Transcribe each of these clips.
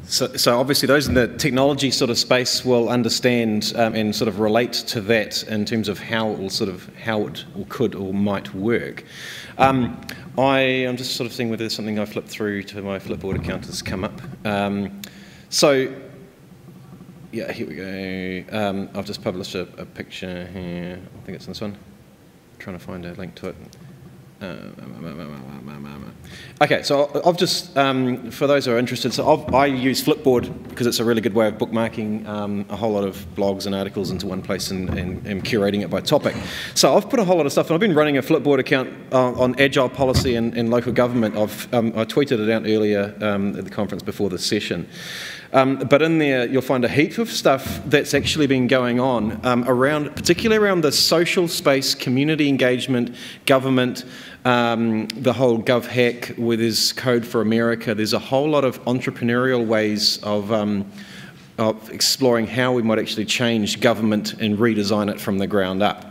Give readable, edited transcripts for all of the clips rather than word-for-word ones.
So obviously those in the technology sort of space will understand and sort of relate to that in terms of how it will how it could or might work. I'm just sort of seeing whether there's something I flipped through to my Flipboard account has come up. Yeah, here we go. I've just published a picture here. I think it's this one. I'm trying to find a link to it. Okay, so I've just, for those who are interested, so I use Flipboard because it's a really good way of bookmarking a whole lot of blogs and articles into one place and curating it by topic. So I've put a whole lot of stuff, and I've been running a Flipboard account on agile policy and local government. I tweeted it out earlier at the conference before the session. But in there, you'll find a heap of stuff that's actually been going on particularly around the social space, community engagement, government, the whole GovHack, where there's Code for America. There's a whole lot of entrepreneurial ways of exploring how we might actually change government and redesign it from the ground up.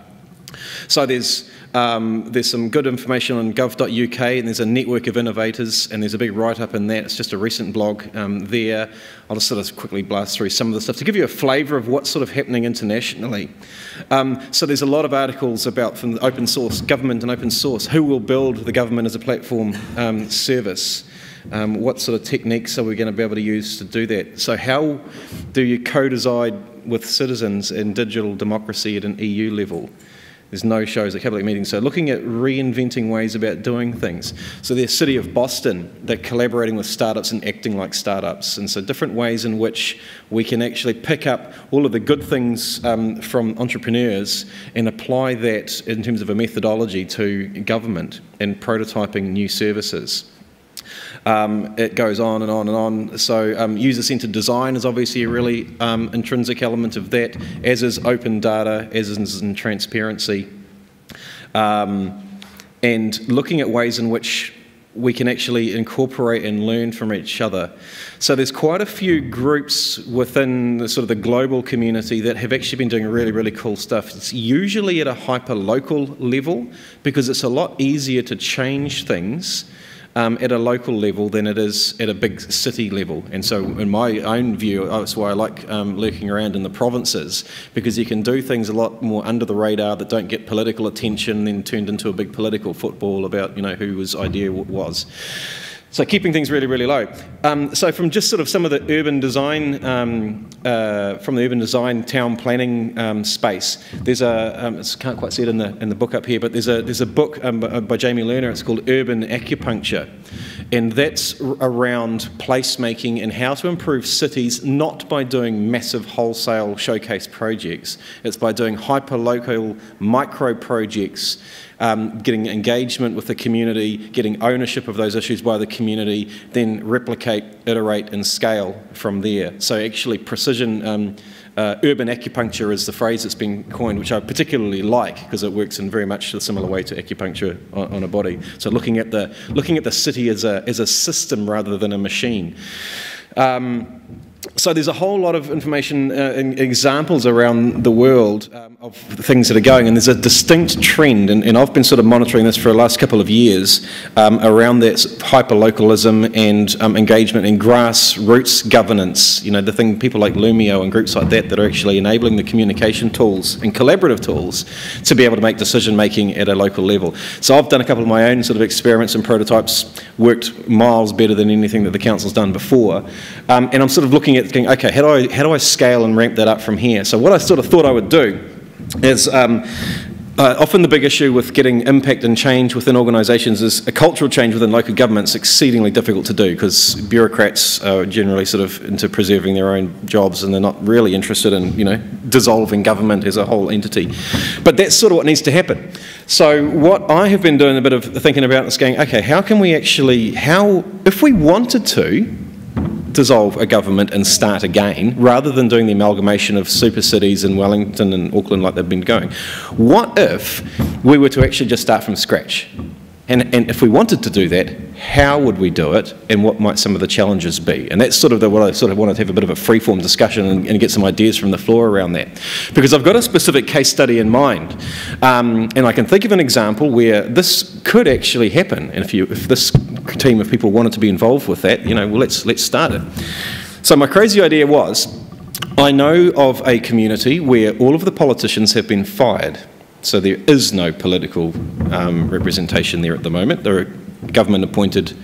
So there's some good information on gov.uk, and there's a network of innovators, and there's a big write-up in that. It's just a recent blog there. I'll just sort of quickly blast through some of the stuff to give you a flavour of what's sort of happening internationally. So there's a lot of articles about from the open source, government and open source, who will build the government as a platform service. What sort of techniques are we going to be able to use to do that? So how do you co-design with citizens in digital democracy at an EU level? There's no shows at Cabinet meetings. So looking at reinventing ways about doing things. So the City of Boston, they're collaborating with startups and acting like startups. And so different ways in which we can actually pick up all of the good things from entrepreneurs and apply that in terms of a methodology to government and prototyping new services. It goes on and on and on. So user-centered design is obviously a really intrinsic element of that, as is open data, as is in transparency. And looking at ways in which we can actually incorporate and learn from each other. So there's quite a few groups within the sort of the global community that have actually been doing really, really cool stuff. It's usually at a hyper-local level because it's a lot easier to change things at a local level than it is at a big city level. And so in my own view, that's why I like lurking around in the provinces, because you can do things a lot more under the radar that don't get political attention, then turned into a big political football about, you know, whose idea it was. So keeping things really, really low. So from just sort of some of the urban design, town planning space, there's a, can't quite see it in the book up here, but there's a book by Jamie Lerner. It's called Urban Acupuncture, and that's around placemaking and how to improve cities, not by doing massive wholesale showcase projects. It's by doing hyper-local micro projects. Getting engagement with the community, getting ownership of those issues by the community, then replicate, iterate and scale from there. So actually precision urban acupuncture is the phrase that's been coined, which I particularly like because it works in very much a similar way to acupuncture on a body. So looking at the city as a system rather than a machine. So there's a whole lot of information and examples around the world of things that are going, and there's a distinct trend, and I've been sort of monitoring this for the last couple of years around that hyper-localism and engagement in grassroots governance, you know, the thing people like Lumio and groups like that are actually enabling the communication tools and collaborative tools to be able to make decision-making at a local level. So I've done a couple of my own sort of experiments and prototypes, worked miles better than anything that the council's done before, and I'm sort of looking at going, okay, how do I scale and ramp that up from here? So what I sort of thought I would do is often the big issue with getting impact and change within organisations is a cultural change within local government's exceedingly difficult to do because bureaucrats are generally sort of into preserving their own jobs and they're not really interested in, you know, dissolving government as a whole entity. But that's sort of what needs to happen. So what I have been doing a bit of thinking about is going, okay, how can we actually, if we wanted to dissolve a government and start again, rather than doing the amalgamation of super cities in Wellington and Auckland like they've been going, what if we were to actually just start from scratch? And if we wanted to do that, how would we do it, and what might some of the challenges be? And that's sort of what I sort of wanted to have a bit of a free-form discussion and get some ideas from the floor around that. Because I've got a specific case study in mind, and I can think of an example where this could actually happen, and if this team of people wanted to be involved with that, you know, well, let's start it. So my crazy idea was, I know of a community where all of the politicians have been fired. So there is no political representation there at the moment. There are government-appointed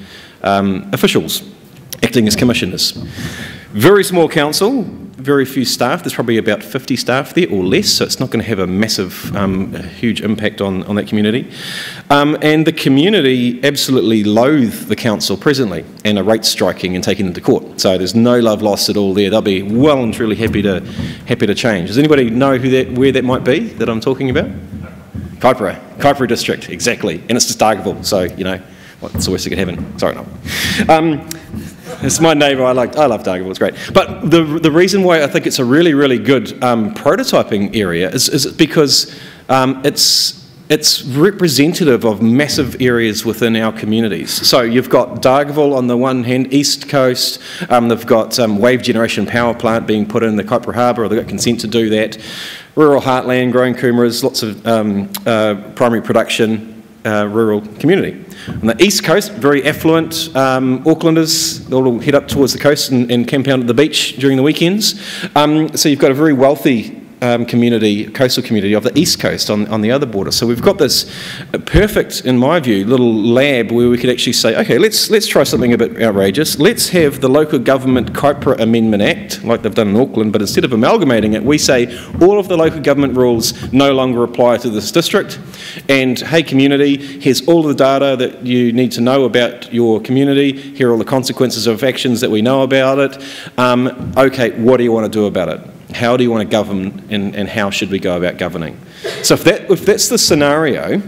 officials acting as commissioners. Very small council, very few staff. There's probably about 50 staff there or less, so it's not going to have a massive, huge impact on that community. And the community absolutely loathe the council presently and are rate striking and taking them to court. So there's no love lost at all there. They'll be well and truly happy to change. Does anybody know where that might be that I'm talking about? Kaipara district, exactly. And it's just Dargaville, so, you know, what's the worst that could happen? Sorry, no. It's my neighbour, I love Dargaville, it's great. But the reason why I think it's a really, really good prototyping area is because it's representative of massive areas within our communities. So you've got Dargaville on the one hand, East Coast, they've got wave generation power plant being put in the Kaipara Harbour, or they've got consent to do that. Rural heartland, growing kumaras, lots of primary production, rural community. On the east coast, very affluent Aucklanders, they'll all head up towards the coast and camp out at the beach during the weekends. So you've got a very wealthy coastal community of the east coast on the other border. So we've got this perfect, in my view, little lab where we could actually say, okay, let's try something a bit outrageous. Let's have the local government Kaipara Amendment Act, like they've done in Auckland, but instead of amalgamating it, we say all of the local government rules no longer apply to this district. And hey, community, here's all the data that you need to know about your community. Here are all the consequences of actions that we know about it. Okay, what do you want to do about it? How do you want to govern, and how should we go about governing? So if that's the scenario,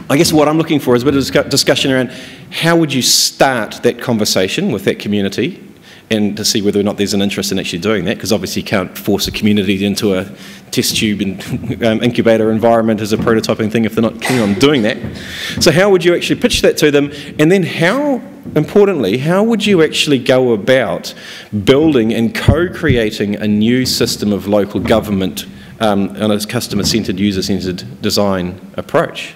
I guess what I'm looking for is a bit of discussion around how would you start that conversation with that community, and to see whether or not there's an interest in actually doing that, because obviously you can't force a community into a test tube and incubator environment as a prototyping thing if they're not keen on doing that. So how would you actually pitch that to them, and then importantly, how would you actually go about building and co-creating a new system of local government on a customer-centred, user-centred design approach?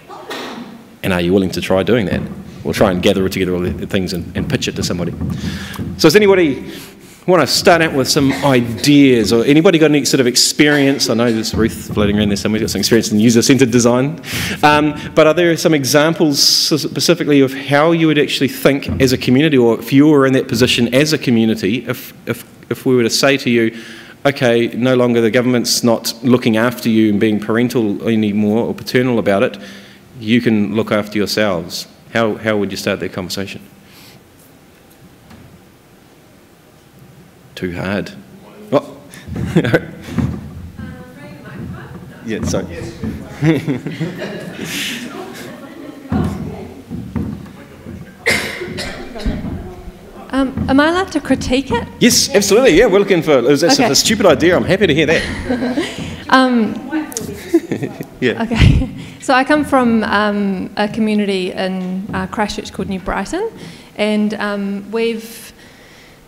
And are you willing to try doing that? We'll try and gather together all the things and pitch it to somebody. So does anybody want to start out with some ideas, or anybody got any sort of experience? I know there's Ruth floating around there, somebody's got some experience in user-centred design. But are there some examples specifically of how you would actually think as a community, or if you were in that position as a community, if we were to say to you, okay, no longer the government's not looking after you and being parental anymore or paternal about it, you can look after yourselves. How would you start that conversation? Too hard. Oh. Yeah, sorry. Am I allowed to critique it? Yes, absolutely. Yeah, we're looking for. That's a stupid idea. I'm happy to hear that. Yeah. Okay. So I come from a community in Christchurch called New Brighton, and we've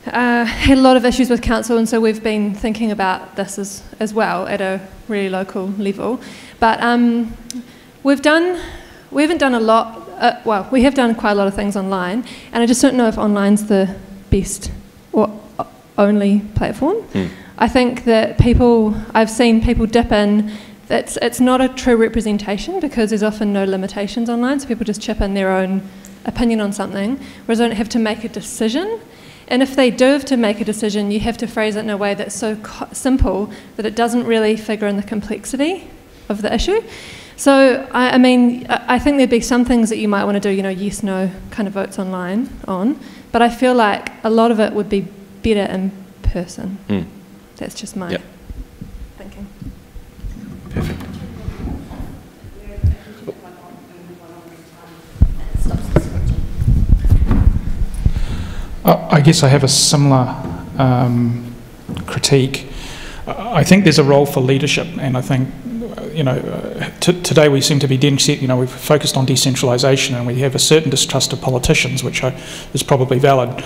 had a lot of issues with council, and so we've been thinking about this as well at a really local level. But we haven't done a lot. Well, we have done quite a lot of things online, and I just don't know if online's the best or only platform. I think that I've seen people dip in. It's not a true representation because there's often no limitations online, so people just chip in their own opinion on something, whereas they don't have to make a decision. And if they do have to make a decision, you have to phrase it in a way that's so simple that it doesn't really figure in the complexity of the issue. So, I mean, I think there'd be some things that you might want to do, yes, no kind of votes online on, but I feel like a lot of it would be better in person. That's just my thinking. Perfect. I guess I have a similar critique. I think there's a role for leadership, and I think, today we seem to be we've focused on decentralisation, and we have a certain distrust of politicians, which is probably valid.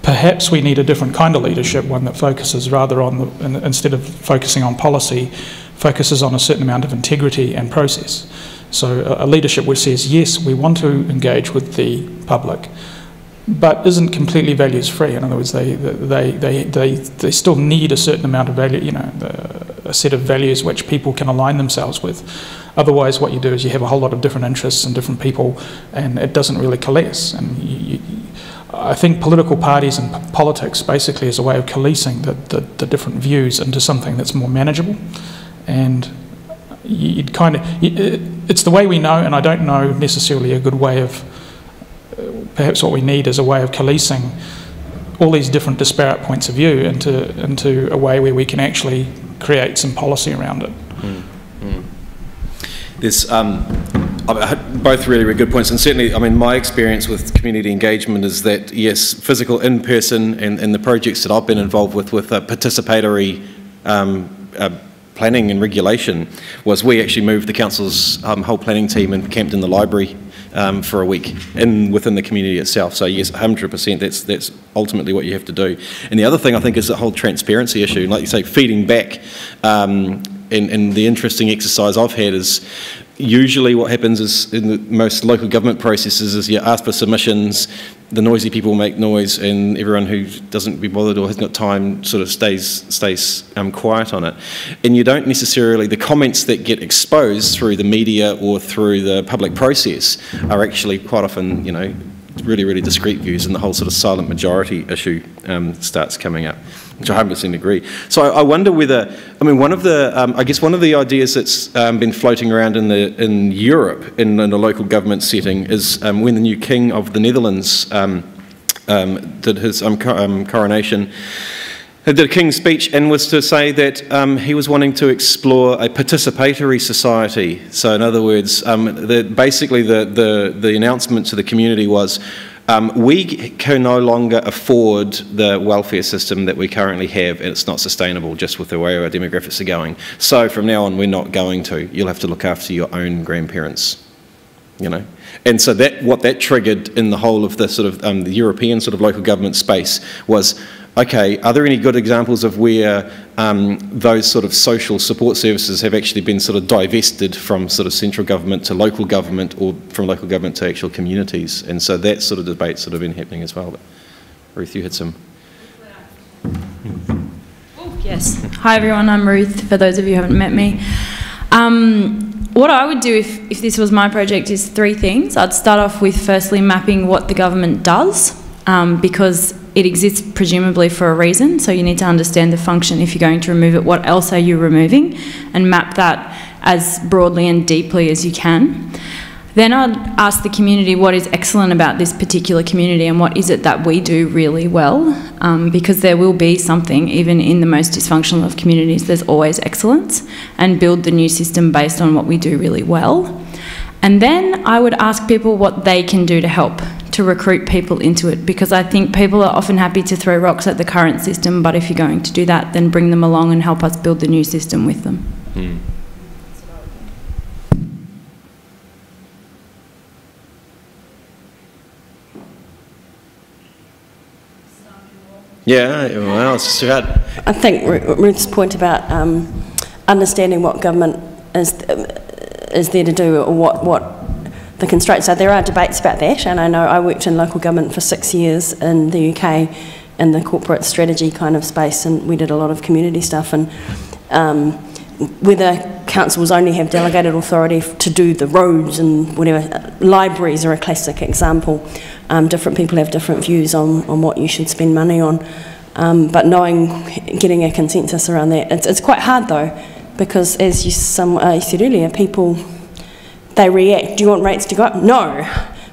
Perhaps we need a different kind of leadership, one that focuses rather on, instead of focusing on policy, focuses on a certain amount of integrity and process. So a leadership which says, yes, we want to engage with the public, but isn't completely values free. In other words, they still need a certain amount of value, you know, a set of values which people can align themselves with. Otherwise, what you do is you have a whole lot of different interests and different people, and it doesn't really coalesce. And I think political parties and politics basically is a way of coalescing the different views into something that's more manageable. And you'd kind of, it's the way we know, and I don't know necessarily a good way of, perhaps what we need is a way of coalescing all these different disparate points of view into a way where we can actually create some policy around it. There's both really, really good points, and certainly, I mean, my experience with community engagement is that, yes, physical in-person and the projects that I've been involved with participatory planning and regulation was we actually moved the council's whole planning team and camped in the library for a week within the community itself. So yes, 100%, that's ultimately what you have to do. And the other thing I think is the whole transparency issue, like you say, feeding back. And the interesting exercise I've had is usually what happens is in the most local government processes is you ask for submissions, the noisy people make noise, and everyone who doesn't be bothered or hasn't got time sort of stays quiet on it. And you don't necessarily, the comments that get exposed through the media or through the public process are actually quite often, you know, really, really discrete views, and the whole sort of silent majority issue starts coming up, which I 100% agree. So I wonder whether, I mean, one of the, I guess one of the ideas that's been floating around in Europe in a local government setting is when the new king of the Netherlands did his coronation, he did a king's speech and was to say that he was wanting to explore a participatory society. So in other words, basically the announcement to the community was, we can no longer afford the welfare system that we currently have, and it's not sustainable just with the way our demographics are going. So from now on, we're not going to. You'll have to look after your own grandparents, you know. And so what that triggered in the whole of the sort of the European sort of local government space was, okay, are there any good examples of where those sort of social support services have actually been sort of divested from sort of central government to local government, or from local government to actual communities? And so that sort of debate's sort of been happening as well. But Ruth, you had some. Oh, yes. Hi everyone, I'm Ruth, for those of you who haven't met me. What I would do if this was my project is three things. I'd start off with firstly mapping what the government does, because it exists presumably for a reason, so you need to understand the function. If you're going to remove it, what else are you removing? And map that as broadly and deeply as you can. Then I'd ask the community what is excellent about this particular community and what is it that we do really well, because there will be something, even in the most dysfunctional of communities, there's always excellence, and build the new system based on what we do really well. And then I would ask people what they can do to help, to recruit people into it, because I think people are often happy to throw rocks at the current system, but if you're going to do that, then bring them along and help us build the new system with them. Mm. Yeah, well, it's too hard. I think Ruth's point about understanding what government is there to do, or what the constraints are. There are debates about that, and I know I worked in local government for 6 years in the UK in the corporate strategy kind of space, and we did a lot of community stuff, and whether councils only have delegated authority to do the roads and whatever, libraries are a classic example. Different people have different views on what you should spend money on, but getting a consensus around that, it's quite hard though, because as you said earlier, people, they react. Do you want rates to go up? No.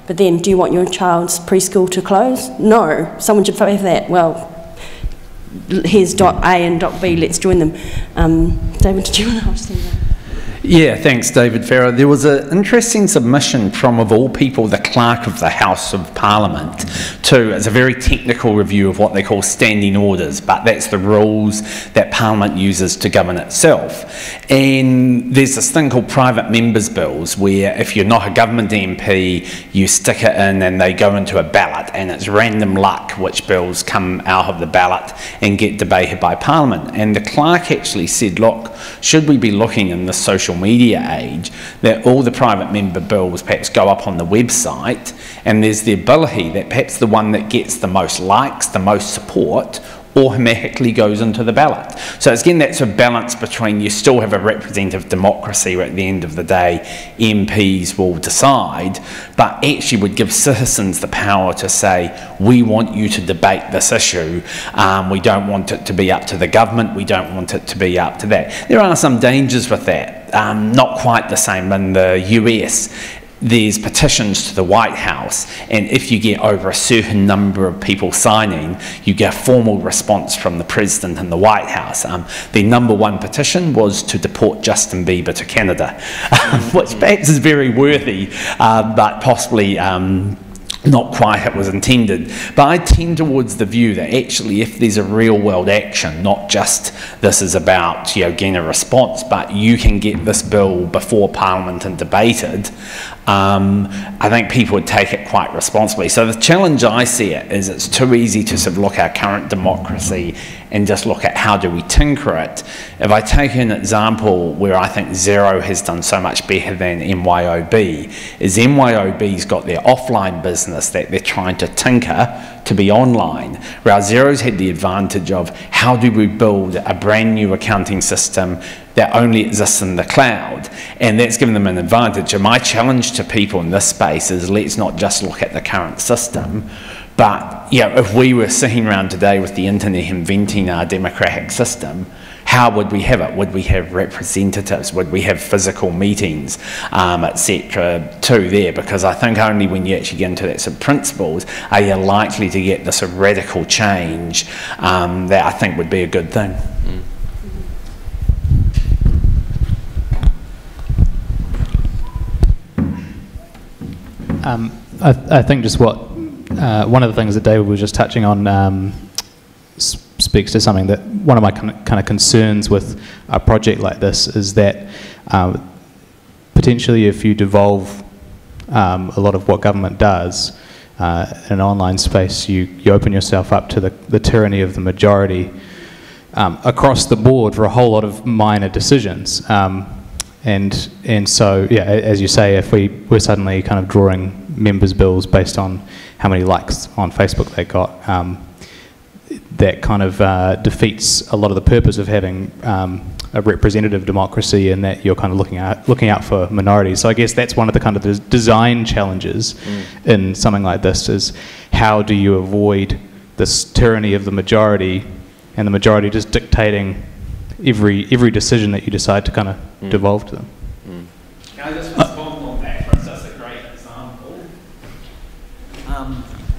But then, do you want your child's preschool to close? No. Someone should pay for that. Well, here's dot A and dot B, let's join them. David, did you want to ask them that? Yeah, thanks, David Farrow. There was an interesting submission from, of all people, the Clerk of the House of Parliament, it's a very technical review of what they call standing orders, but that's the rules that Parliament uses to govern itself. And there's this thing called private members' bills, where if you're not a government MP, you stick it in and they go into a ballot, and it's random luck which bills come out of the ballot and get debated by Parliament. And the clerk actually said, look, should we be looking in the social social media age, that all the private member bills perhaps go up on the website, and there's the ability that perhaps the one that gets the most likes, the most support, automatically goes into the ballot. So it's again that sort of balance between you still have a representative democracy where at the end of the day MPs will decide, but actually would give citizens the power to say, we want you to debate this issue, we don't want it to be up to the government, we don't want it to be up to that. There are some dangers with that, not quite the same in the US. There's petitions to the White House, and if you get over a certain number of people signing, you get a formal response from the President and the White House. The #1 petition was to deport Justin Bieber to Canada, which perhaps is very worthy, but possibly not quite it was intended. But I tend towards the view that actually if there's a real world action, not just this is about getting a response, but you can get this bill before Parliament and debated, I think people would take it quite responsibly. So the challenge I see it is it's too easy to sort of look at our current democracy and just look at how do we tinker it. If I take an example where I think Xero has done so much better than MYOB, is MYOB's got their offline business that they're trying to tinker to be online, whereas Xero's had the advantage of how do we build a brand new accounting system that only exists in the cloud, and that's given them an advantage. And my challenge to people in this space is let's not just look at the current system, but if we were sitting around today with the internet inventing our democratic system, how would we have it? Would we have representatives? Would we have physical meetings, etc. too there? Because I think only when you actually get into that sort of principles are you likely to get this sort of radical change that I think would be a good thing. I think just what one of the things that David was just touching on speaks to something that one of my kind of concerns with a project like this is that potentially if you devolve a lot of what government does in an online space, you open yourself up to the tyranny of the majority across the board for a whole lot of minor decisions. And so, yeah, as you say, if we're suddenly kind of drawing members' bills based on how many likes on Facebook they got, that kind of defeats a lot of the purpose of having a representative democracy, in that you're kind of looking out for minorities. So I guess that's one of the kind of design challenges in something like this, is how do you avoid this tyranny of the majority, and the majority just dictating every decision that you decide to kind of devolve to them. Can I just respond on that? It's just a great example.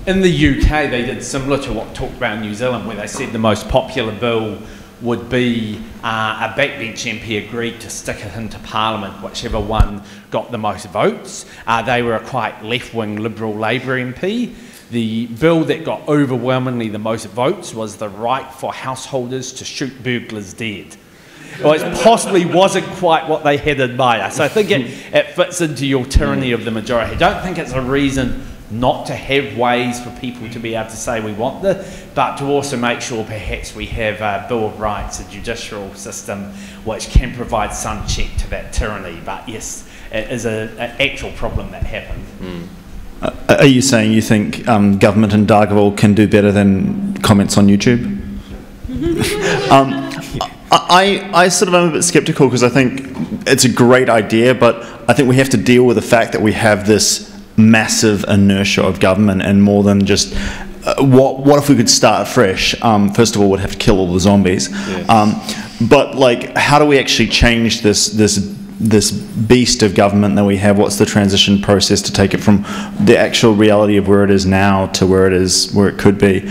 In the UK, they did similar to what talked about in New Zealand, where they said the most popular bill would be a backbench MP agreed to stick it into Parliament, whichever one got the most votes. They were a quite left-wing Liberal Labour MP. The bill that got overwhelmingly the most votes was the right for householders to shoot burglars dead. Well, it possibly wasn't quite what they had in mind. So I think it fits into your tyranny of the majority. I don't think it's a reason not to have ways for people to be able to say we want this, but to also make sure perhaps we have a Bill of Rights, a judicial system which can provide some check to that tyranny. But yes, it is an actual problem that happened. Are you saying you think government in Dargaville can do better than comments on YouTube? I sort of am a bit sceptical, because I think it's a great idea, but I think we have to deal with the fact that we have this massive inertia of government, and more than just what if we could start fresh? First of all, we'd have to kill all the zombies. Yes. But like, how do we actually change this beast of government that we have? What's the transition process to take it from the actual reality of where it is now to where it could be?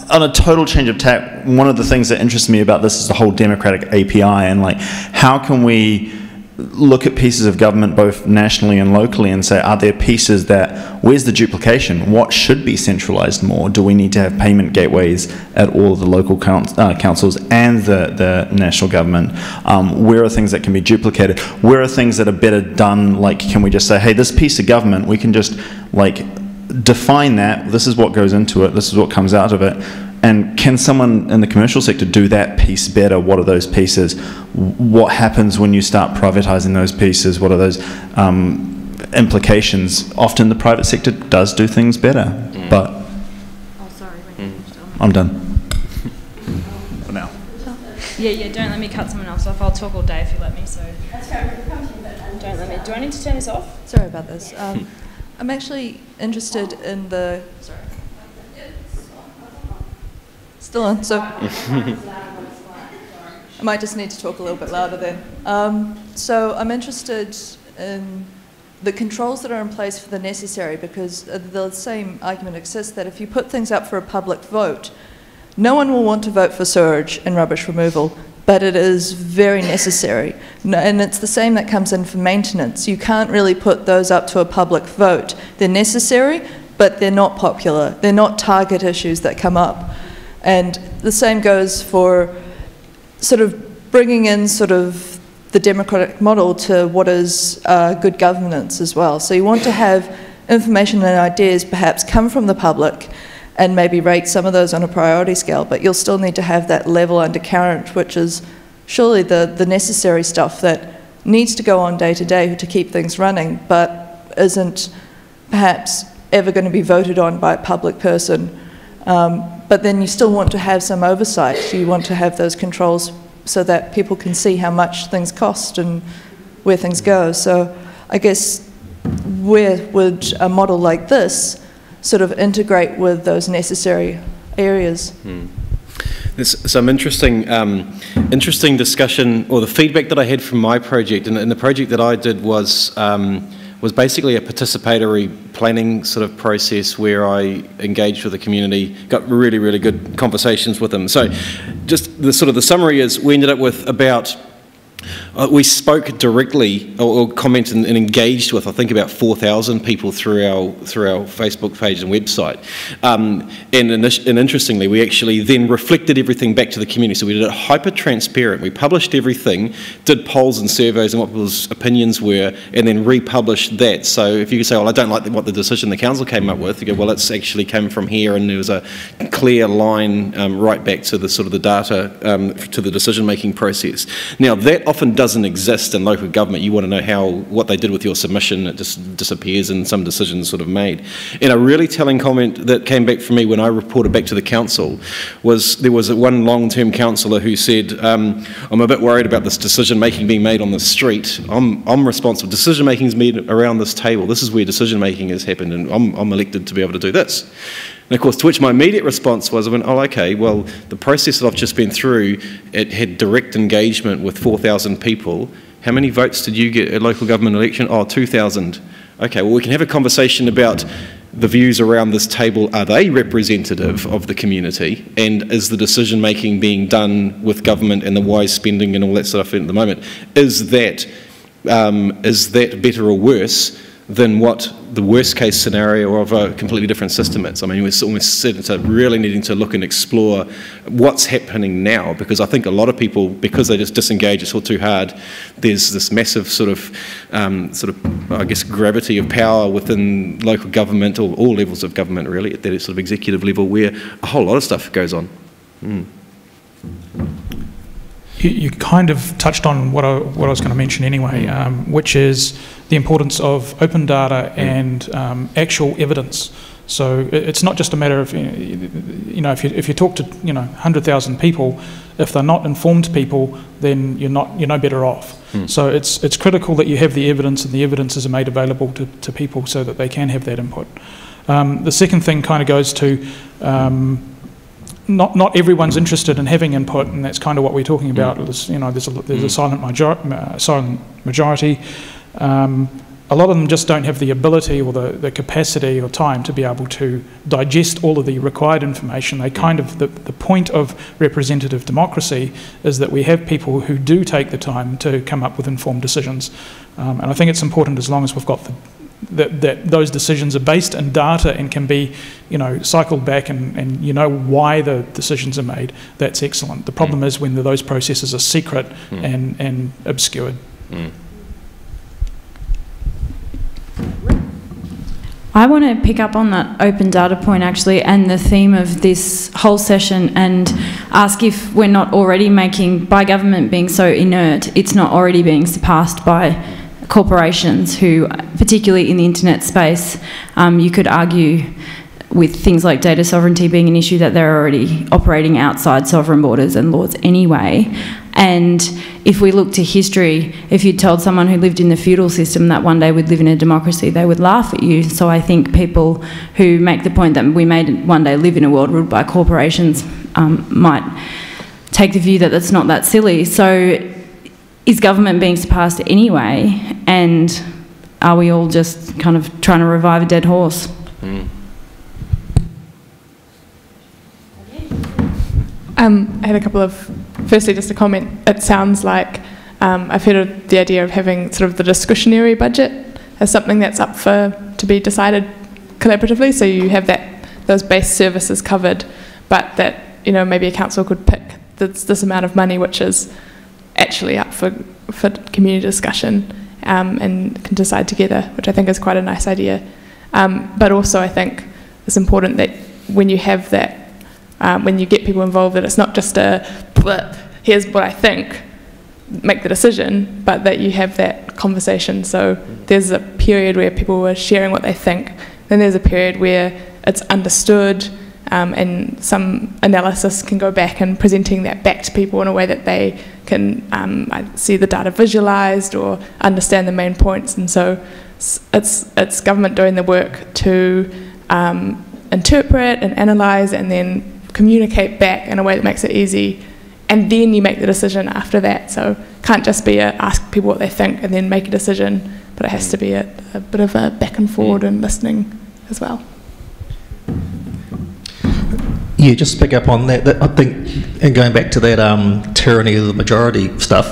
On a total change of tack, one of the things that interests me about this is the whole democratic API, and like, how can we look at pieces of government both nationally and locally and say, are there pieces that, where's the duplication? What should be centralised more? Do we need to have payment gateways at all of the local councils and the national government? Where are things that can be duplicated? Where are things that are better done? Like, can we just say, hey, this piece of government, we can just like define that, this is what goes into it, this is what comes out of it, And can someone in the commercial sector do that piece better? What are those pieces? What happens when you start privatising those pieces? What are those implications? Often the private sector does do things better, but... Oh, sorry. I'm done. For now. Yeah, don't let me cut someone else off. I'll talk all day if you let me, so... Don't let me. Do I need to turn this off? Sorry about this. I'm actually interested in the... Sorry. Still on, so... I might just need to talk a little bit louder then. So I'm interested in the controls that are in place for the necessary, because the same argument exists that if you put things up for a public vote, no one will want to vote for sewage and rubbish removal, but it is very necessary. And it's the same that comes in for maintenance. You can't really put those up to a public vote. They're necessary, but they're not popular. They're not target issues that come up. And the same goes for sort of bringing in sort of the democratic model to what is good governance as well. So you want to have information and ideas perhaps come from the public and maybe rate some of those on a priority scale, but you'll still need to have that level undercurrent, which is surely the necessary stuff that needs to go on day to day to keep things running, but isn't perhaps ever going to be voted on by a public person. But then you still want to have some oversight. You want to have those controls so that people can see how much things cost and where things go. So I guess where would a model like this sort of integrate with those necessary areas? There's some interesting discussion, or the feedback that I had from my project, and the project that I did was basically a participatory planning sort of process where I engaged with the community, got really, really good conversations with them. So just the sort of the summary is we ended up with about, we spoke directly or commented and engaged with, I think, about 4,000 people through our Facebook page and website. And interestingly, we actually then reflected everything back to the community. So we did it hyper transparent. We published everything, did polls and surveys and what people's opinions were, and then republished that. So if you could say, well, I don't like what the decision the council came up with, you go, well, it's actually came from here, and there was a clear line right back to the sort of the data to the decision-making process. Now, that often doesn't exist in local government. You want to know what they did with your submission. It just disappears and some decisions sort of made. And a really telling comment that came back from me when I reported back to the council was there was one long-term councillor who said, I'm a bit worried about this decision-making being made on the street. I'm responsible. Decision-making is made around this table. This is where decision-making has happened, and I'm elected to be able to do this. And of course, to which my immediate response was, I went, oh, okay, well, the process that I've just been through, it had direct engagement with 4,000 people. How many votes did you get at local government election? Oh, 2,000. Okay, well, we can have a conversation about the views around this table. Are they representative of the community? And is the decision-making being done with government and the wise spending and all that stuff at the moment? Is that better or worse than what the worst case scenario of a completely different system is? I mean, we're almost really needing to look and explore what's happening now, because I think a lot of people, because they just disengage, it's all too hard, there's this massive sort of I guess, gravity of power within local government, or all levels of government really, at that sort of executive level, where a whole lot of stuff goes on. You kind of touched on what I was going to mention anyway, which is the importance of open data and actual evidence. So it's not just a matter of, if you talk to 100,000 people, if they're not informed people, then you're no better off. So it's critical that you have the evidence, and the evidence is made available to people so that they can have that input. The second thing kind of goes to not everyone's interested in having input, and that's kind of what we're talking about. There's a silent majority. A lot of them just don't have the ability or the capacity or time to be able to digest all of the required information. They kind of, the point of representative democracy is that we have people who do take the time to come up with informed decisions. And I think it's important, as long as we've got that those decisions are based in data and can be, cycled back and why the decisions are made. That's excellent. The problem is when those processes are secret and obscured. I want to pick up on that open data point actually, and the theme of this whole session, and ask if we're not already making, by government being so inert, it's not already being surpassed by corporations who, particularly in the internet space, you could argue with things like data sovereignty being an issue that they're already operating outside sovereign borders and laws anyway. And if we look to history, if you told someone who lived in the feudal system that one day we'd live in a democracy, they would laugh at you. So I think people who make the point that we may one day live in a world ruled by corporations might take the view that that's not that silly. So is government being surpassed anyway? And are we all just kind of trying to revive a dead horse? I had a couple of, firstly just a comment. It sounds like I've heard of the idea of having sort of the discretionary budget as something that's up to be decided collaboratively, so you have those base services covered, but that, you know, maybe a council could pick this amount of money which is actually up for community discussion and can decide together, which I think is quite a nice idea. But also I think it's important that when you have that, when you get people involved, that it's not just here's what I think, make the decision, but that you have that conversation. So there's a period where people are sharing what they think, then there's a period where it's understood, and some analysis can go back and presenting that back to people in a way that they can see the data visualised or understand the main points. And so it's government doing the work to interpret and analyse and then communicate back in a way that makes it easy, and then you make the decision after that. So it can't just be ask people what they think and then make a decision, but it has to be a bit of a back and forward and listening as well. Yeah, just to pick up on that I think, and going back to that tyranny of the majority stuff,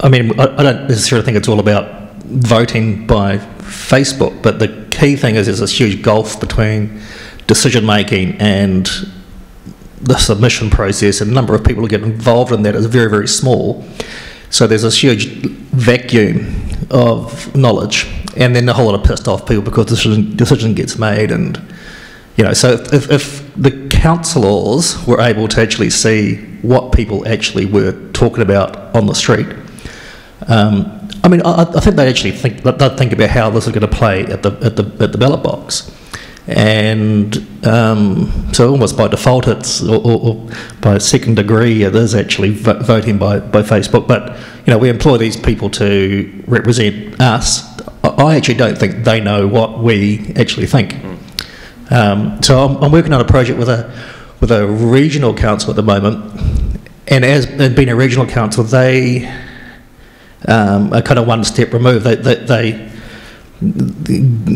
I mean, I don't necessarily think it's all about voting by Facebook, but the key thing is there's this huge gulf between decision making and the submission process, and the number of people who get involved in that is very, very small. So there's this huge vacuum of knowledge, and then a whole lot of pissed off people because the decision gets made. And you know, so if the councillors were able to actually see what people actually were talking about on the street, I mean, I think they'd actually think about how this is going to play at the ballot box. And so almost by default it's, or by second degree, it is actually voting by Facebook. But you know, we employ these people to represent us. I actually don't think they know what we actually think. So I'm working on a project with a regional council at the moment, and as being a regional council, they are kind of one step removed. They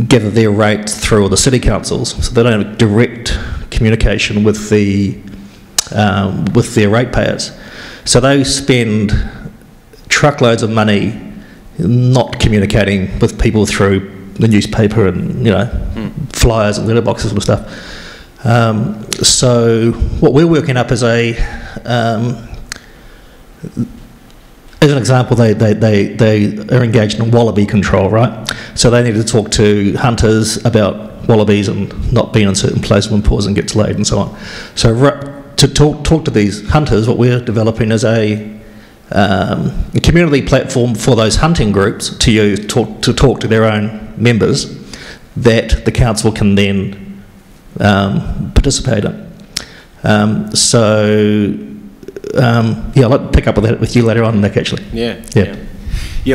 gather their rates through all the city councils, so they don't have direct communication with their ratepayers. So they spend truckloads of money not communicating with people through the newspaper and, you know, flyers and letterboxes and stuff. So what we're working up is as an example, they are engaged in wallaby control, right? So they need to talk to hunters about wallabies and not being in certain places when poison gets laid and so on. So to talk to these hunters, what we're developing is a community platform for those hunting groups to use to talk to their own members that the council can then participate in. Yeah, I'll like to pick up with that with you later on, Nick, actually. Yeah,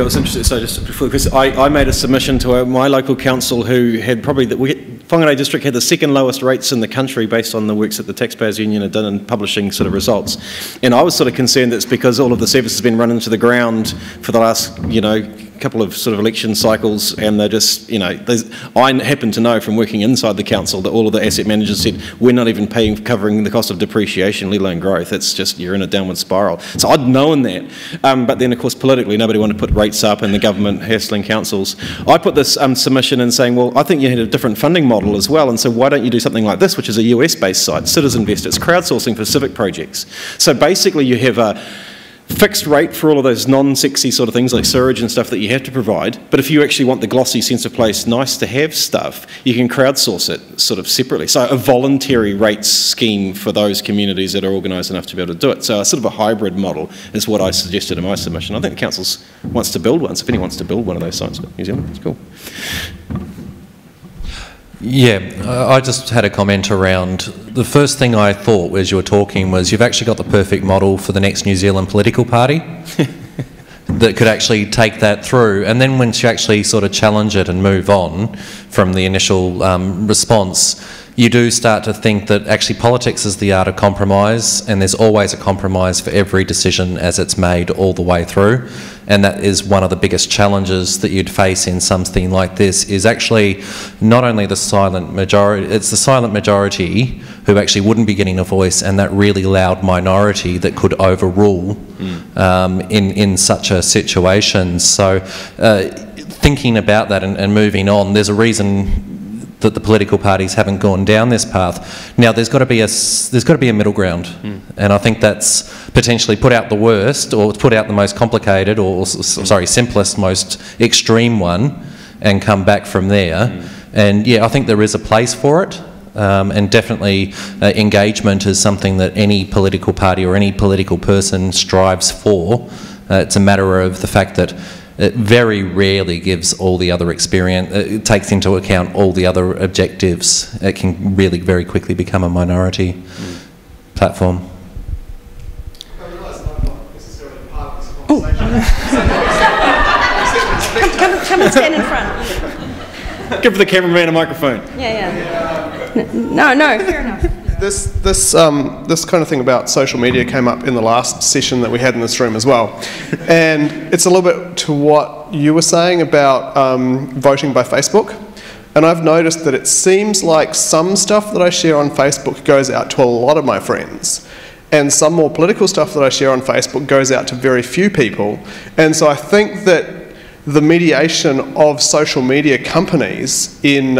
it was interesting. So just before, because I made a submission to my local council who had probably, Whangarei District had the second lowest rates in the country based on the works that the Taxpayers Union had done in publishing sort of results. And I was sort of concerned that it's because all of the service has been run into the ground for the last, you know, couple of sort of election cycles, and they're just, you know, I happen to know from working inside the council that all of the asset managers said we're not even covering the cost of depreciation, let alone growth. It's just, you're in a downward spiral. So I'd known that, but then of course politically nobody wanted to put rates up and the government hassling councils. I put this submission in saying, well, I think you had a different funding model as well, and so why don't you do something like this, which is a US based site, Citizenvest. It's crowdsourcing for civic projects. So basically you have fixed rate for all of those non-sexy sort of things like sewage and stuff that you have to provide, but if you actually want the glossy sense of place, nice to have stuff, you can crowdsource it sort of separately. So a voluntary rates scheme for those communities that are organised enough to be able to do it. So a sort of a hybrid model is what I suggested in my submission. I think the council wants to build one, so if anyone wants to build one of those sites in New Zealand, it's cool. Yeah, I just had a comment around, the first thing I thought as you were talking was you've actually got the perfect model for the next New Zealand political party that could actually take that through, and then once you actually sort of challenge it and move on from the initial response, you do start to think that actually politics is the art of compromise, and there's always a compromise for every decision as it's made all the way through. And that is one of the biggest challenges that you'd face in something like this, is actually not only the silent majority, it's the silent majority who actually wouldn't be getting a voice, and that really loud minority that could overrule in such a situation. So thinking about that and moving on, there's a reason that the political parties haven't gone down this path. Now, there's got to be a middle ground, and I think that's potentially put out the worst, or put out the most complicated, or sorry, simplest, most extreme one, and come back from there. And yeah, I think there is a place for it, and definitely engagement is something that any political party or any political person strives for. It's a matter of the fact that it very rarely gives all the other experience, it takes into account all the other objectives. It can really very quickly become a minority platform. I realise that I'm not necessarily part of this conversation. Come and stand in front. Give the cameraman a microphone. Yeah. No, fair enough. This kind of thing about social media came up in the last session that we had in this room as well, and it's a little bit to what you were saying about voting by Facebook. And I've noticed that it seems like some stuff that I share on Facebook goes out to a lot of my friends, and some more political stuff that I share on Facebook goes out to very few people. And so I think that the mediation of social media companies in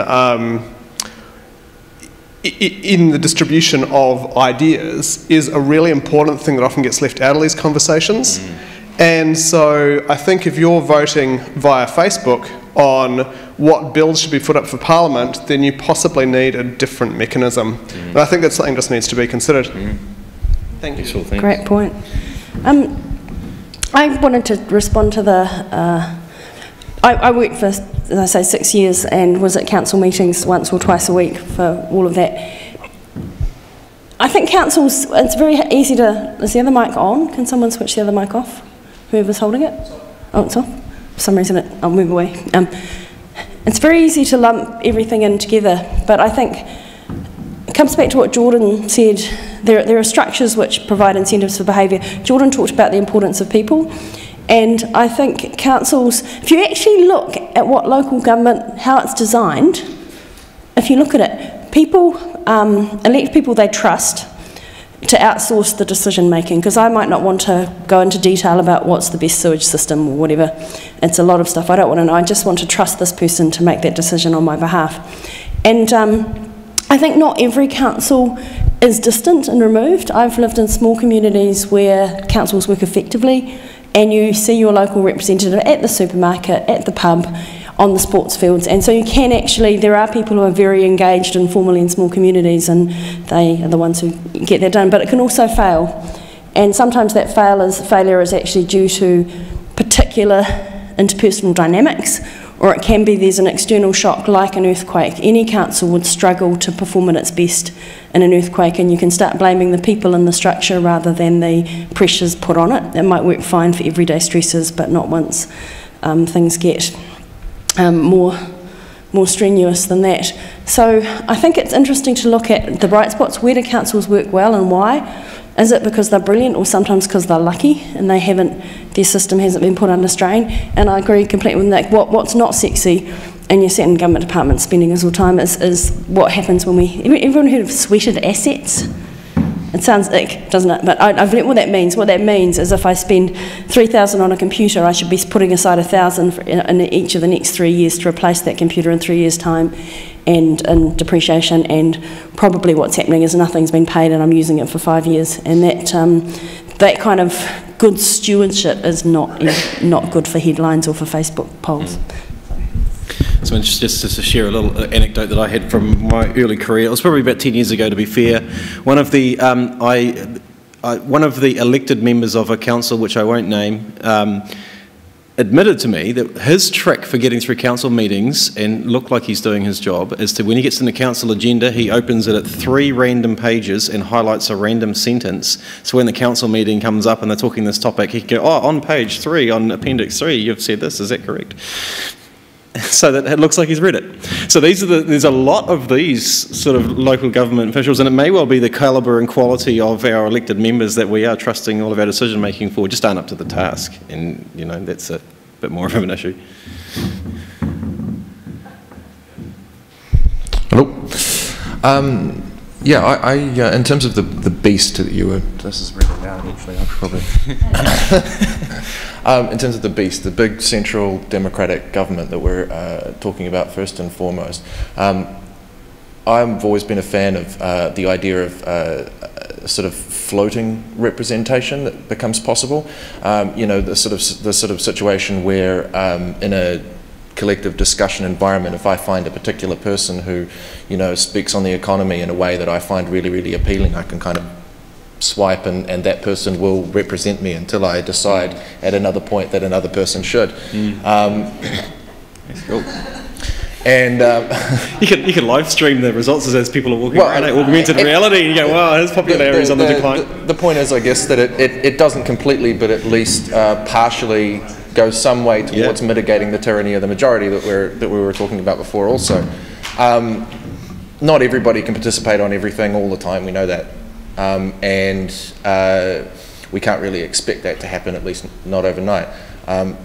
the distribution of ideas is a really important thing that often gets left out of these conversations. And so I think if you're voting via Facebook on what bills should be put up for Parliament, then you possibly need a different mechanism. And I think that's something that just needs to be considered. Thank you. Sure, Great point. I wanted to respond to the... I worked for, as I say, 6 years and was at council meetings once or twice a week for all of that. I think councils, it's very easy to... Is the other mic on? Can someone switch the other mic off? Whoever's holding it? Oh, it's off? For some reason I'll move away. It's very easy to lump everything in together, but I think it comes back to what Jordan said. There are structures which provide incentives for behaviour. Jordan talked about the importance of people. And I think councils, if you actually look at what local government, how it's designed, if you look at it, people elect people they trust to outsource the decision making, because I might not want to go into detail about what's the best sewage system or whatever. It's a lot of stuff I don't want to know. I just want to trust this person to make that decision on my behalf. And I think not every council is distant and removed. I've lived in small communities where councils work effectively, and you see your local representative at the supermarket, at the pub, on the sports fields. And so you can actually, there are people who are very engaged informally in small communities, and they are the ones who get that done. But it can also fail. And sometimes that failure is actually due to particular interpersonal dynamics, or it can be there's an external shock like an earthquake. Any council would struggle to perform at its best in an earthquake, and you can start blaming the people in the structure rather than the pressures put on it. It might work fine for everyday stresses, but not once things get more strenuous than that. So I think it's interesting to look at the bright spots. Where do councils work well and why? Is it because they're brilliant, or sometimes because they're lucky and their system hasn't been put under strain? And I agree completely with that. What's not sexy, and you see it in government departments spending us all time, is what happens when everyone heard of sweated assets? It sounds ick, doesn't it? But I've learnt what that means. What that means is if I spend 3,000 on a computer, I should be putting aside 1,000 in each of the next 3 years to replace that computer in 3 years' time, and depreciation, and probably what's happening is nothing's been paid and I'm using it for 5 years, and that that kind of good stewardship is not good for headlines or for Facebook polls. So just to share a little anecdote that I had from my early career. It was probably about 10 years ago, to be fair. One of the elected members of a council, which I won't name, admitted to me that his trick for getting through council meetings and look like he's doing his job is to, when he gets in the council agenda, he opens it at 3 random pages and highlights a random sentence. So when the council meeting comes up and they're talking this topic, he can go, oh, on page 3, on appendix 3, you've said this, is that correct? So that it looks like he's read it. So there's a lot of these sort of local government officials, and it may well be the calibre and quality of our elected members that we are trusting all of our decision making for just aren't up to the task, and you know that's a bit more of an issue. Hello. Yeah, I in terms of the beast that you were, this is really loud actually, I probably. In terms of the beast, the big central democratic government that we're talking about first and foremost, I've always been a fan of the idea of sort of floating representation that becomes possible. You know, the sort of situation where in a collective discussion environment, if I find a particular person who, you know, speaks on the economy in a way that I find really, really appealing, I can kind of swipe and that person will represent me until I decide at another point that another person should. That's cool. And you can live stream the results as people are walking around, augmented reality, and you go, wow, his popularity is on the decline. The point is, I guess, that it doesn't completely, but at least partially goes some way towards mitigating the tyranny of the majority that we were talking about before also. Not everybody can participate on everything all the time, we know that. And we can't really expect that to happen, at least not overnight.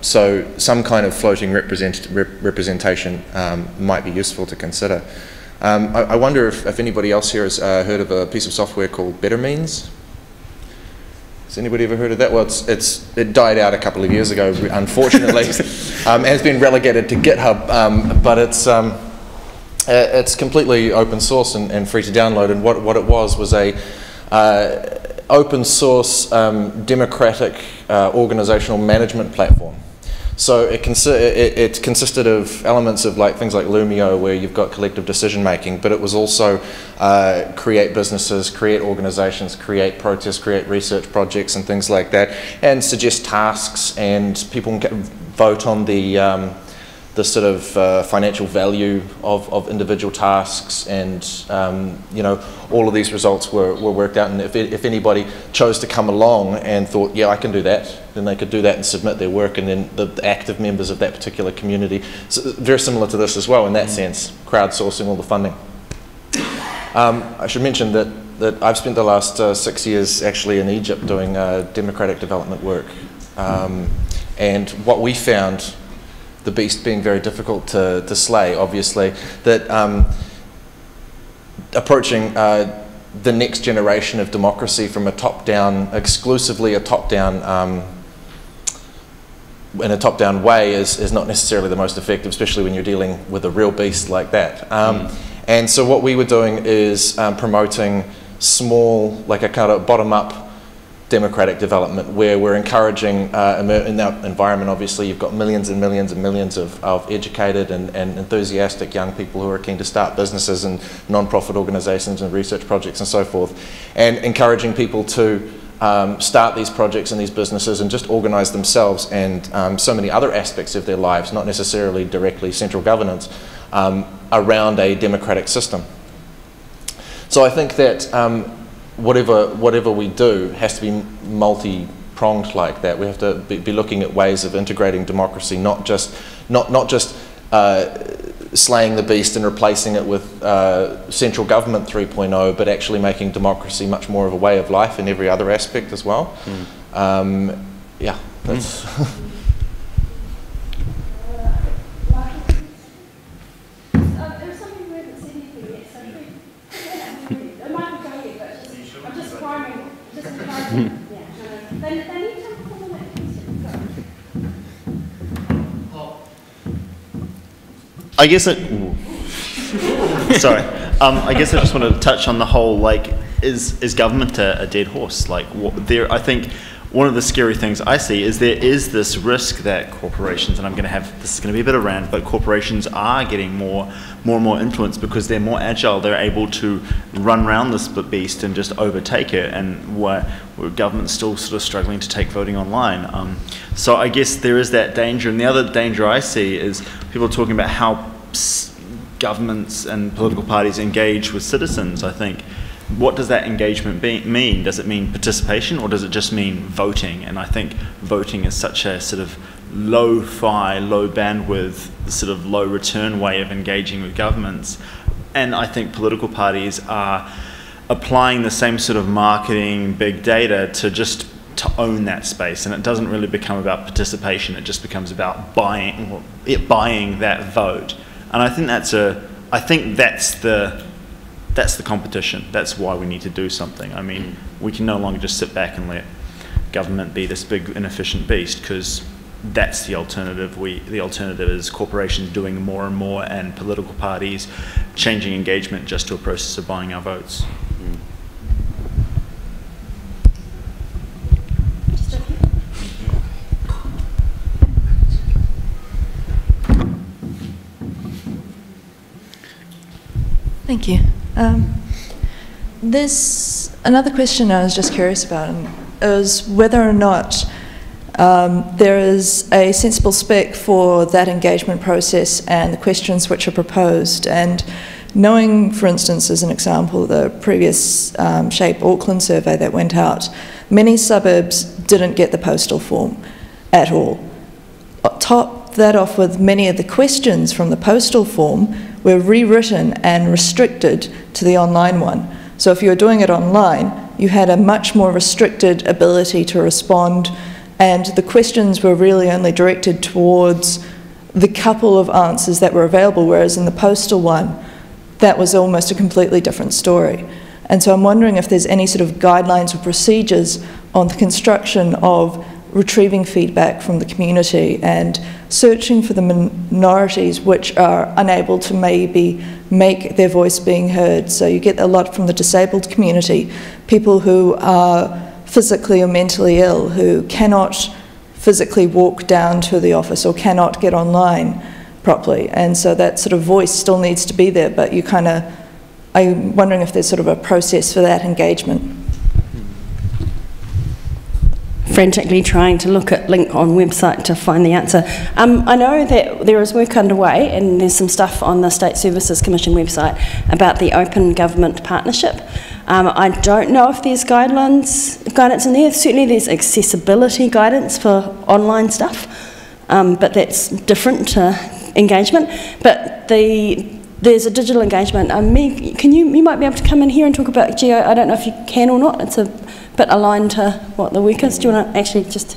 So some kind of floating representation might be useful to consider. I wonder if anybody else here has heard of a piece of software called Better Means? Has anybody ever heard of that? Well, it died out a couple of years ago, unfortunately. Has been relegated to GitHub, but it's completely open source and free to download. And what it was a open source democratic organizational management platform. So it consisted of elements of things like Lumio, where you've got collective decision making, but it was also create businesses, create organizations, create protests, create research projects and things like that, and suggest tasks, and people can vote on the sort of financial value of individual tasks, and you know, all of these results were worked out, and if anybody chose to come along and thought, yeah, I can do that, then they could do that and submit their work, and then the active members of that particular community, so very similar to this as well in that sense, crowdsourcing all the funding. I should mention that I've spent the last 6 years actually in Egypt doing democratic development work, and what we found, the beast being very difficult to slay, obviously, that approaching the next generation of democracy from a top-down, exclusively a top-down, in a top-down way is not necessarily the most effective, especially when you're dealing with a real beast like that. And so what we were doing is promoting small, like a kind of bottom-up democratic development, where we're encouraging, in that environment obviously you've got millions and millions and millions of educated and enthusiastic young people who are keen to start businesses and non-profit organisations and research projects and so forth, and encouraging people to start these projects and these businesses and just organise themselves and so many other aspects of their lives, not necessarily directly central governance, around a democratic system. So I think that whatever we do has to be multi-pronged like that. We have to be looking at ways of integrating democracy, not just slaying the beast and replacing it with central government 3.0, but actually making democracy much more of a way of life in every other aspect as well. Yeah, that's. I guess sorry. I guess I just wanted to touch on the whole, is government a dead horse? Like, I think one of the scary things I see is there is this risk that corporations, and this is going to be a bit of a rant, but corporations are getting more and more influence because they're more agile. They're able to run around this beast and just overtake it, and where government's still sort of struggling to take voting online. So I guess there is that danger. And the other danger I see is people talking about how governments and political parties engage with citizens. I think, what does that engagement mean? Does it mean participation, or does it just mean voting? And I think voting is such a sort of low-fi, low bandwidth, sort of low return way of engaging with governments. And I think political parties are applying the same sort of marketing, big data to own that space. And it doesn't really become about participation, it just becomes about buying that vote. And I think that's the competition. That's why we need to do something. I mean, we can no longer just sit back and let government be this big inefficient beast, because that's the alternative. The alternative is corporations doing more and more, and political parties changing engagement just to a process of buying our votes. Thank you. There's another question I was just curious about, and it was whether or not there is a sensible spec for that engagement process and the questions which are proposed. And knowing, for instance, as an example, the previous SHAPE Auckland survey that went out, many suburbs didn't get the postal form at all. Top that off with many of the questions from the postal form were rewritten and restricted to the online one. So if you were doing it online, you had a much more restricted ability to respond, and the questions were really only directed towards the couple of answers that were available, whereas in the postal one, that was almost a completely different story. And so I'm wondering if there's any sort of guidelines or procedures on the construction of retrieving feedback from the community and searching for the minorities which are unable to maybe make their voice being heard. So you get a lot from the disabled community, people who are physically or mentally ill, who cannot physically walk down to the office or cannot get online properly. And so that sort of voice still needs to be there, but I'm wondering if there's sort of a process for that engagement. Frantically trying to look at link on website to find the answer. I know that there is work underway, and there's some stuff on the State Services Commission website about the Open Government Partnership. I don't know if there's guidance in there. Certainly there's accessibility guidance for online stuff, but that's different to engagement. But there's a digital engagement. Meg, you might be able to come in here and talk about geo. I don't know if you can or not. It's a bit aligned to what the work is. Do you want to actually just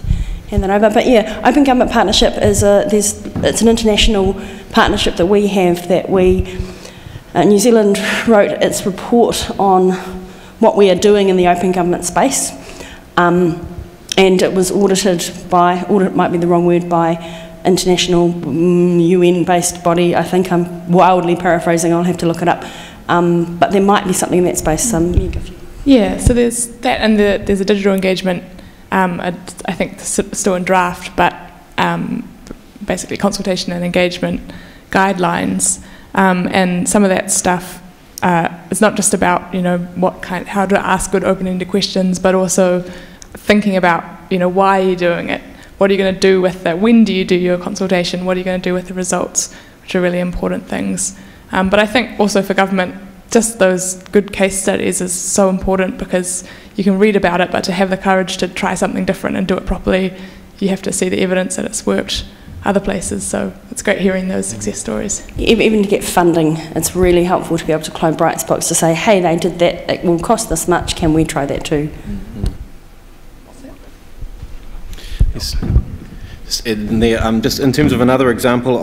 hand that over? But yeah, Open Government Partnership is it's an international partnership that we have, that New Zealand wrote its report on what we are doing in the open government space, and it was audited by, audit might be the wrong word, by international UN-based body. I think I'm wildly paraphrasing, I'll have to look it up, but there might be something in that space. Yeah, so there's that, and there's a digital engagement, I think still in draft, but basically consultation and engagement guidelines, and some of that stuff is not just about how to ask good open-ended questions, but also thinking about why are you doing it, what are you going to do with that, when do you do your consultation, what are you going to do with the results, which are really important things. But I think also for government, just those good case studies is so important, because you can read about it, but to have the courage to try something different and do it properly, you have to see the evidence that it's worked other places. So it's great hearing those success stories. Even to get funding, it's really helpful to be able to clone bright spots to say, hey, they did that, it will cost this much, can we try that too? Just in terms of another example,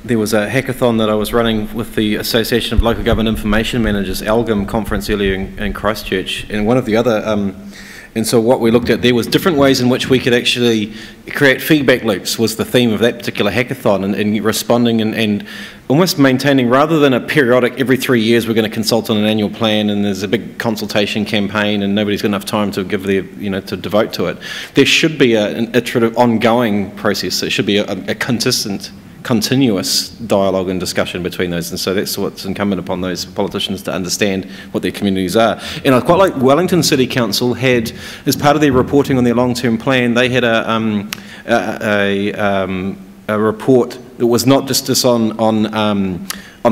there was a hackathon that I was running with the Association of Local Government Information Managers, ALGIM conference earlier in Christchurch, and one of the other And so what we looked at there was different ways in which we could actually create feedback loops was the theme of that particular hackathon, and responding and almost maintaining, rather than a periodic, every 3 years we're going to consult on an annual plan and there's a big consultation campaign and nobody's got enough time to give their, to devote to it. There should be an iterative, ongoing process. It should be a consistent, continuous dialogue and discussion between those, and so that's what's incumbent upon those politicians to understand what their communities are. And I quite like Wellington City Council had, as part of their reporting on their long-term plan, they had a report that was not just on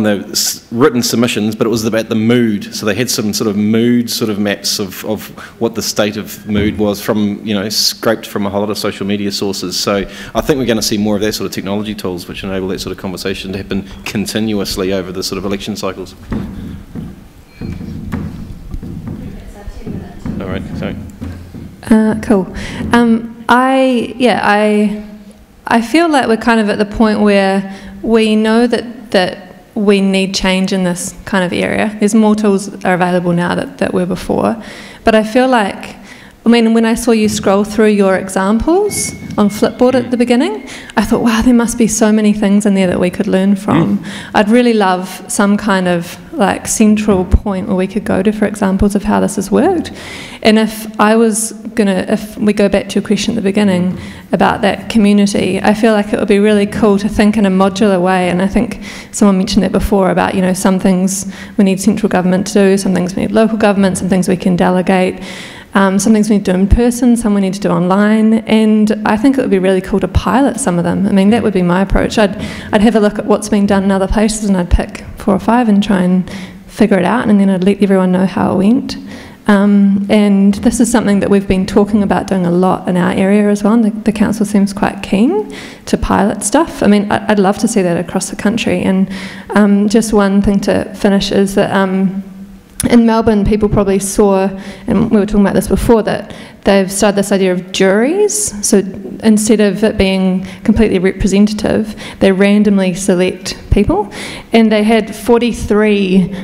the written submissions, but it was about the mood. So they had some sort of mood maps of what the state of mood was from, scraped from a whole lot of social media sources. So I think we're going to see more of that sort of technology tools which enable that sort of conversation to happen continuously over the sort of election cycles. All right, sorry. Cool. I feel like we're kind of at the point where we know that we need change in this kind of area. There's more tools that are available now that were before. But I feel like, when I saw you scroll through your examples on Flipboard at the beginning, I thought, wow, there must be so many things in there that we could learn from. I'd really love some kind of central point where we could go to for examples of how this has worked. And if we go back to your question at the beginning about that community, I feel like it would be really cool to think in a modular way. And I think someone mentioned that before about, some things we need central government to do, some things we need local government, some things we can delegate. Some things we need to do in person, some we need to do online, and I think it would be really cool to pilot some of them. That would be my approach. I'd have a look at what's being done in other places, and I'd pick 4 or 5 and try and figure it out, and then I'd let everyone know how it went. And this is something that we've been talking about doing a lot in our area as well, and the council seems quite keen to pilot stuff. I'd love to see that across the country. And just one thing to finish is that in Melbourne, people probably saw, and we were talking about this before, that they've started this idea of juries. So instead of it being completely representative, they randomly select people. And they had 43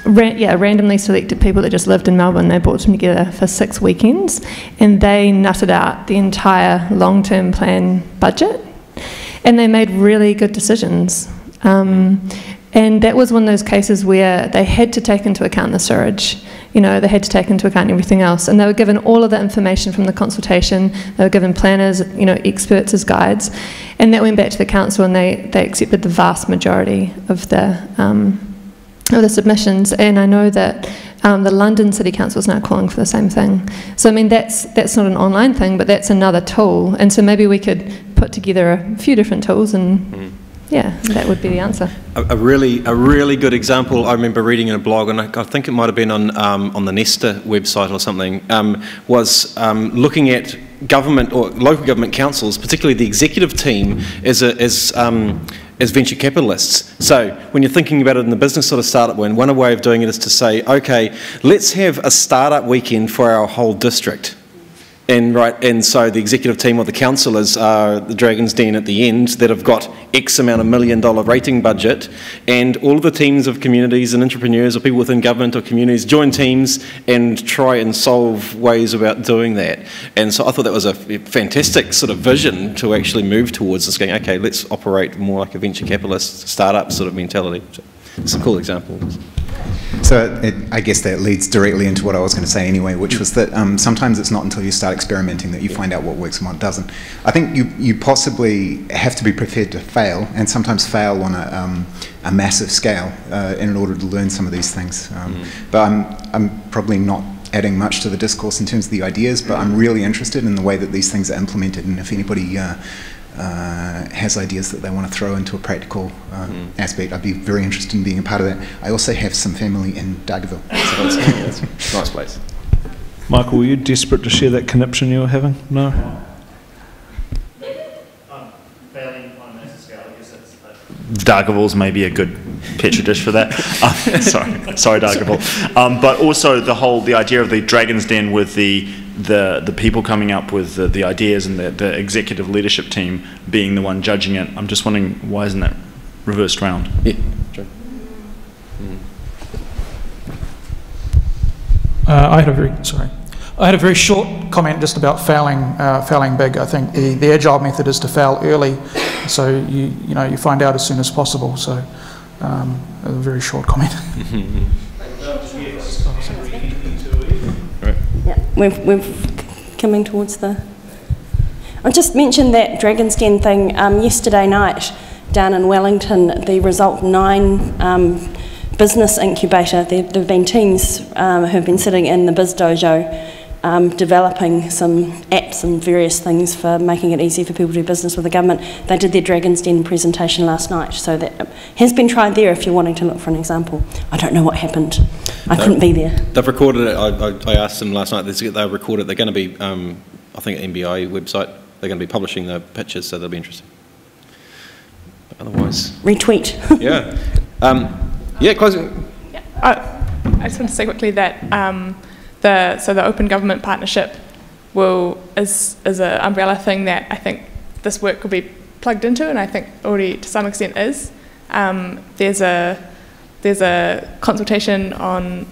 randomly selected people that just lived in Melbourne. They brought them together for 6 weekends, and they nutted out the entire long-term plan budget. And they made really good decisions. And that was one of those cases where they had to take into account the sewage. They had to take into account everything else. And they were given all of the information from the consultation. They were given planners, experts as guides. And that went back to the council, and they accepted the vast majority of the submissions. And I know that the London City Council is now calling for the same thing. So that's not an online thing, but that's another tool. And so maybe we could put together a few different tools and that would be the answer. A really good example I remember reading in a blog, and I think it might have been on the Nesta website or something, was looking at government or local government councils, particularly the executive team, as venture capitalists. So when you're thinking about it in the business sort of startup one way of doing it is to say, okay, let's have a startup weekend for our whole district. And so the executive team or the councillors are the Dragon's Den at the end that have got X amount of $1 million rating budget, and all of the teams of communities and entrepreneurs or people within government or communities join teams and try and solve ways about doing that. And so I thought that was a fantastic sort of vision to actually move towards this, going, okay, let's operate more like a venture capitalist startup sort of mentality. So it's a cool example. So I guess that leads directly into what I was going to say anyway, which was that sometimes it's not until you start experimenting that you find out what works and what doesn't. I think you possibly have to be prepared to fail, and sometimes fail on a massive scale in order to learn some of these things. But I'm probably not adding much to the discourse in terms of the ideas, but I'm really interested in the way that these things are implemented, and if anybody has ideas that they want to throw into a practical aspect, I'd be very interested in being a part of that. I also have some family in Dargaville, so it's a nice place. Michael, were you desperate to share that conniption you were having? No? Failing on a massive scale, I guess Dargaville's maybe a good petri dish for that. Sorry, Dargaville. But also the idea of the Dragon's Den with the people coming up with the ideas and the executive leadership team being the one judging it. I'm just wondering, why isn't that reversed round? Yeah, true. I I had a very short comment just about failing big. I think the agile method is to fail early, so you find out as soon as possible. So a very short comment. Yeah, we're coming towards the. I just mentioned that Dragon's Den thing yesterday night down in Wellington. The Result 9 business incubator. There have been teams who have been sitting in the Biz Dojo. Developing some apps and various things for making it easy for people to do business with the government. They did their Dragon's Den presentation last night, so that has been tried there if you're wanting to look for an example. I don't know what happened. I couldn't be there. They've recorded it. I asked them last night. They've recorded it. They're going to be, I think, at NBI website. They're going to be publishing the pictures, so they'll be interesting. But otherwise... Retweet. Yeah. Yeah, closing. Yeah. I just want to say quickly that the Open Government Partnership is an umbrella thing that I think this work could be plugged into, and I think already to some extent is. There's a consultation on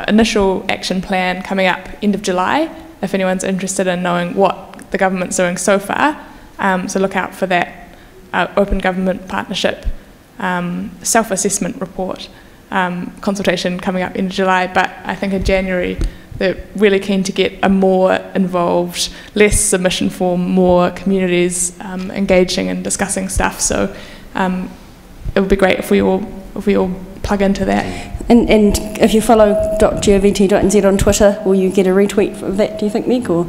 initial action plan coming up end of July. If anyone's interested in knowing what the government's doing so far, so look out for that Open Government Partnership self-assessment report. Consultation coming up in July, but I think in January they're really keen to get a more involved, less submission form, more communities engaging and discussing stuff. So it would be great if we all plug into that. And if you follow .govt.nz on Twitter, will you get a retweet of that? Do you think, Meg, or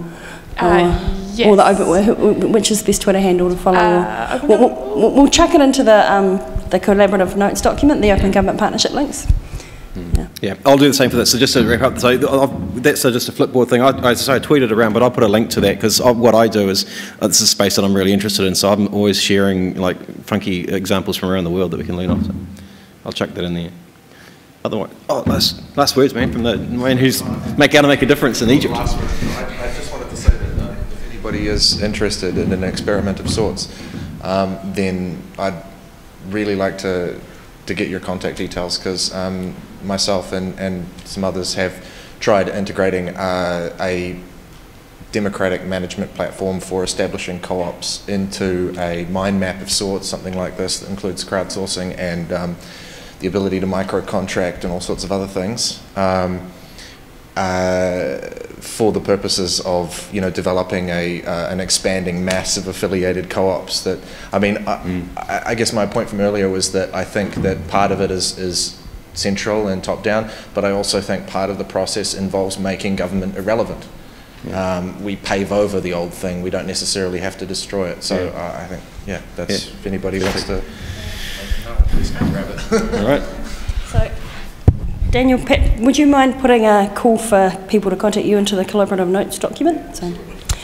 yes. Or the open, which is the best Twitter handle to follow? We'll chuck it into the collaborative notes document, the Open Government Partnership links. Yeah, I'll do the same for that. So just to wrap up, so that's just a Flipboard thing. I tweeted around, but I'll put a link to that because what I do is, this is a space that I'm really interested in, so I'm always sharing like funky examples from around the world that we can lean on. So I'll chuck that in there. Otherwise, last words, man, from the man who's make a difference in Egypt. I just wanted to say that if anybody is interested in an experiment of sorts, then I'd really like to get your contact details, because myself and some others have tried integrating a democratic management platform for establishing co-ops into a mind map of sorts, something like this that includes crowdsourcing and the ability to micro-contract and all sorts of other things for the purposes of developing an expanding mass of affiliated co-ops. That I guess my point from earlier was that I think that part of it is central and top-down, but I also think part of the process involves making government irrelevant. We pave over the old thing. We don't necessarily have to destroy it. So I think, that's if anybody wants to, please come grab it. All right. So, Daniel, Pat, would you mind putting a call for people to contact you into the collaborative notes document? So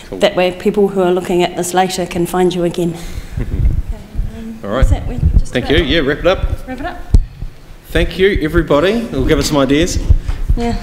cool. That way people who are looking at this later can find you again. All right. Thank you. Yeah, wrap it up. Wrap it up. Thank you, everybody. It'll give us some ideas. Yeah.